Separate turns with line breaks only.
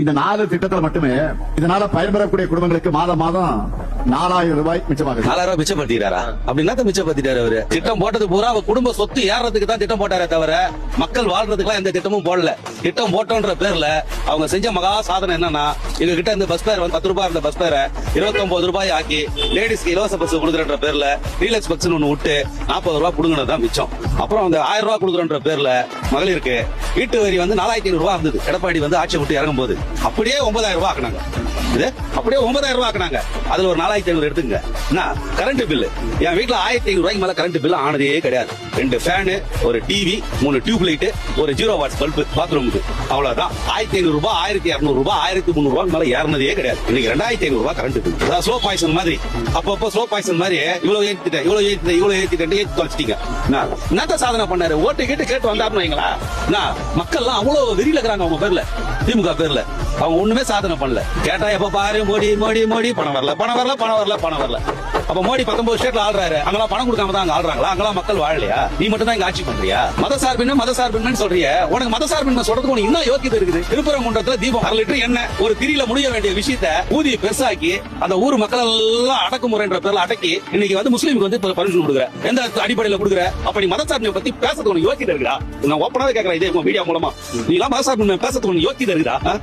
இந்த 4 திட்டத்துல மட்டுமே இதனால பயன்பெறக்கூடிய குடும்பங்களுக்கு மாதம் 4000 ரூபாய் மிச்சமாகுது.
4000 ரூபாய் மிச்சப்படுத்திட்டாரா? அப்படி என்னத்த மிச்சப்படுத்திட்டாரு அவரு? திட்டம் போட்டது பூரா குடும்ப சொத்து ஏறதுக்கு தான் திட்டம் போட்டாரே தவிர மக்கள் வாழ்றதுக்குலாம் எந்த திட்டமும் போடல. திட்டம் போட்டோன்ற பேர்ல அவங்க செஞ்ச மகா சாதனை என்னன்னா, எங்க கிட்ட இந்த பஸ் பேர் 10 ரூபாய் இருந்த பஸ் பேரை 29 ரூபாய் ஆக்கி லேடிஸ்க்கு இலவச பஸ் கொடுக்குறன்ற பேர்ல ரீலக்ஸ் பஸ் ஒண்ணு விட்டு 40 ரூபாய் புடுங்கினதான் மிச்சம். அப்புறம் அந்த 1000 ரூபாய் கொடுக்குறன்ற பேர்ல மகளிருக்கு வீட்டு வரி 4500 ரூபாய் இருந்தது. எடப்பாடி ஆட்சி விட்டு இறங்கும் போது அப்படியே 9000 ரூபாய் ஆக்குனாங்க. இது அப்படியே 9000 ரூபாய் ஆக்குனாங்க. அதுல ஒரு 4500 எடுத்துங்க. கரண்ட் பில்லு என் வீட்டுல 1500 ரூபாய்க்கு மேல கரண்ட் பில் ஆனதே கிடையாது. 2 ஃபேனு, ஒரு டிவி, 3 டியூப் லைட், ஒரு 0 வாட்ஸ் பல்பு பாத்ரூமுக்கு, அவ்வளவுதான். 1500 ரூபாய், 1200 ரூபாய், 1300 ரூபாய் மேல ஏறினதே கிடையாது. இன்னைக்கு 2500 ரூபாய் கரண்ட் பில். அதாவது ஸ்லோ பாய்சன் மாதிரி, அப்பப்போ ஸ்லோ பாய்சன் மாதிரி இவ்வளவு ஏத்திட்டேன் ஏத்தி தொலைச்சிட்டீங்க. என்னத்த சாதனை பண்ணாரு? ஓட்டு கேட்டு வந்தாருன்னு வைங்களா. மக்கள் அவ்வளவு வெறியில இருக்கிறாங்க அவங்க பேர்ல, திமுக பேர்ல. அவங்க ஒண்ணுமே சாதனை பண்ணல. கேட்டா எப்ப பாரு மோடி மோடி மோடி, பணம் வரல. அப்ப மோடி 19 ஸ்டேட்ல ஆள்றாரு. அங்கெல்லாம் பணம் கொடுக்காம தான் அங்க ஆள்றாங்களா? அங்கெல்லாம் மக்கள் வாழலையா? நீ மட்டும் தான் இங்க ஆட்சி பண்றியா? மதசார்பின்மை சொல்றிய. உனக்கு மதசார்பின்மை சொல்றதுக்கு உனக்கு இன்னும் யோக்கியதை இருக்குது. திருப்பரங்குன்றத்துல தீபம் 1/2 லிட்டர் எண்ணெய் ஒரு திரியில முடிய வேண்டிய விஷயத்த ஊதி பெருசாக்கி அந்த ஊர் மக்கள் எல்லாம் அடக்குமுறைன்ற பேர்ல அடக்கி இன்னைக்கு முஸ்லீமுக்கு பர்மிஷன் கொடுக்குற. எந்த அடிப்படையில கொடுக்குற? அப்ப நீ மதசார்பின்மை பத்தி பேசுறதுக்கு உனக்கு யோக்கியதை இருக்குதா? நான் ஓப்பனாவே கேட்கறேன் இதே மீடியா மூலமா. நீ எல்லாம் மதசார்பின்மை பேசுறதுக்கு உனக்கு யோக்கியதை இருக்குதா?